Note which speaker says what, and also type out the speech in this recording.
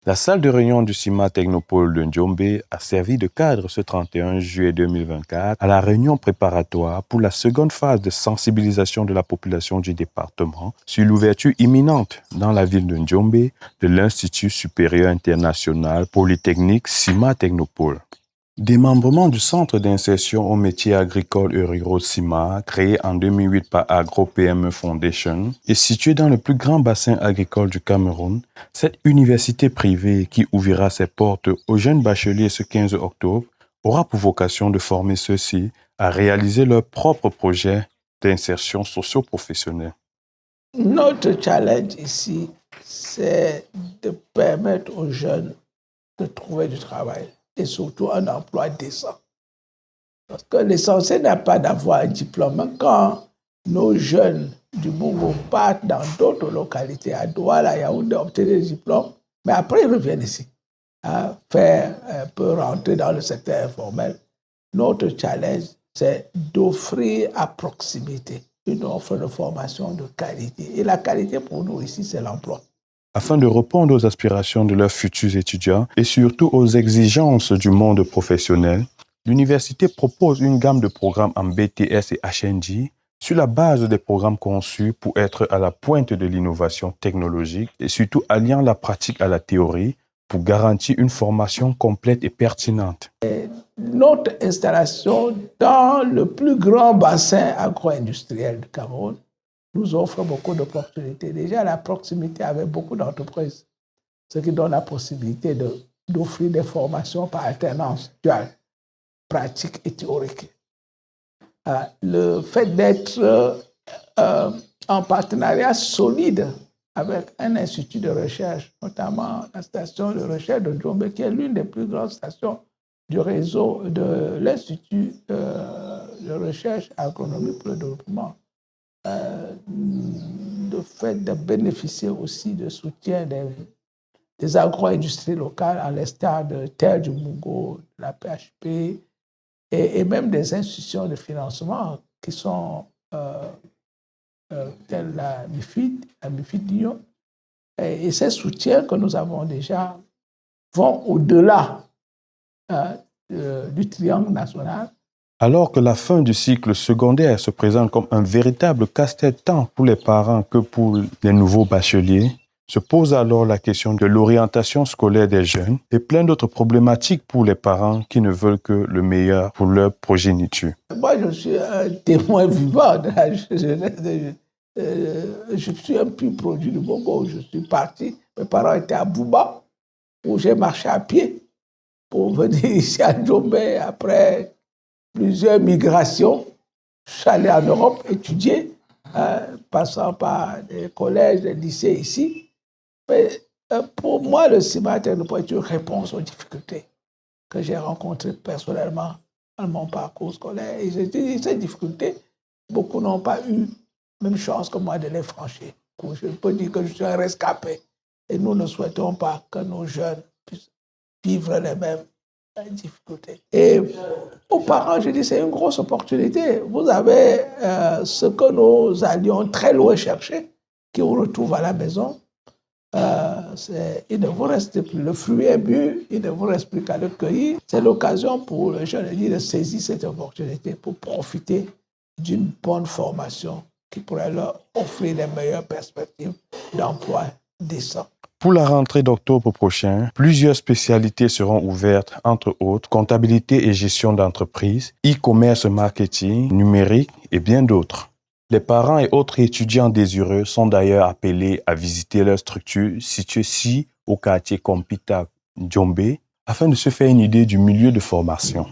Speaker 1: La salle de réunion du CIMA Technopole de Njombe a servi de cadre ce 31 juillet 2024 à la réunion préparatoire pour la seconde phase de sensibilisation de la population du département sur l'ouverture imminente dans la ville de Njombe de l'Institut supérieur international polytechnique CIMA Technopole. Démembrement du Centre d'insertion aux métiers agricoles et ruraux CIMA, créé en 2008 par Agro-PME Foundation et situé dans le plus grand bassin agricole du Cameroun, cette université privée qui ouvrira ses portes aux jeunes bacheliers ce 15 octobre aura pour vocation de former ceux-ci à réaliser leurs propres projets d'insertion socio-professionnelle.
Speaker 2: Notre challenge ici, c'est de permettre aux jeunes de trouver du travail et surtout un emploi décent. Parce que l'essentiel n'est pas d'avoir un diplôme. Quand nos jeunes du Bongo partent dans d'autres localités, à Douala, Yaoundé, obtenir des diplômes, mais après ils reviennent ici, faire un peu rentrer dans le secteur informel. Notre challenge, c'est d'offrir à proximité une offre de formation de qualité. Et la qualité pour nous ici, c'est l'emploi.
Speaker 1: Afin de répondre aux aspirations de leurs futurs étudiants et surtout aux exigences du monde professionnel, l'université propose une gamme de programmes en BTS et HND sur la base des programmes conçus pour être à la pointe de l'innovation technologique et surtout alliant la pratique à la théorie pour garantir une formation complète et pertinente.
Speaker 2: Notre installation dans le plus grand bassin agro-industriel du Cameroun nous offre beaucoup d'opportunités. Déjà, la proximité avec beaucoup d'entreprises, ce qui donne la possibilité d'offrir des formations par alternance duale, pratique et théorique. Le fait d'être en partenariat solide avec un institut de recherche, notamment la station de recherche de Njombe, qui est l'une des plus grandes stations du réseau de l'Institut de recherche agronomique pour le développement, le fait de bénéficier aussi de soutien des agro-industries locales, à l'instar de Terre du Mungo, de la PHP, et même des institutions de financement qui sont telles la MIFID Lyon. Et ces soutiens que nous avons déjà vont au-delà du triangle national.
Speaker 1: Alors que la fin du cycle secondaire se présente comme un véritable casse-tête tant pour les parents que pour les nouveaux bacheliers, se pose alors la question de l'orientation scolaire des jeunes et plein d'autres problématiques pour les parents qui ne veulent que le meilleur pour leur progéniture.
Speaker 2: Moi, je suis un témoin vivant de la jeunesse. Je suis un pur produit du Bongo. Je suis parti, mes parents étaient à Bouba, où j'ai marché à pied pour venir ici à Njombe après plusieurs migrations. Je suis allé en Europe étudier, passant par des collèges, des lycées ici. Mais pour moi, le CIMA Technopole est une réponse aux difficultés que j'ai rencontrées personnellement dans mon parcours scolaire. Et j'ai dit, ces difficultés, beaucoup n'ont pas eu la même chance que moi de les franchir. Je peux dire que je suis un rescapé. Et nous ne souhaitons pas que nos jeunes puissent vivre les mêmes difficultés. Et aux parents, je dis, c'est une grosse opportunité. Vous avez ce que nous allions très loin chercher, qui vous retrouve à la maison. Il ne vous reste plus, le fruit est mûr, il ne vous reste plus qu'à le cueillir. C'est l'occasion pour les jeunes de saisir cette opportunité pour profiter d'une bonne formation qui pourrait leur offrir les meilleures perspectives d'emploi décent.
Speaker 1: Pour la rentrée d'octobre prochain, plusieurs spécialités seront ouvertes, entre autres comptabilité et gestion d'entreprise, e-commerce marketing, numérique et bien d'autres. Les parents et autres étudiants désireux sont d'ailleurs appelés à visiter leur structure située ici au quartier Kompita Njombe afin de se faire une idée du milieu de formation.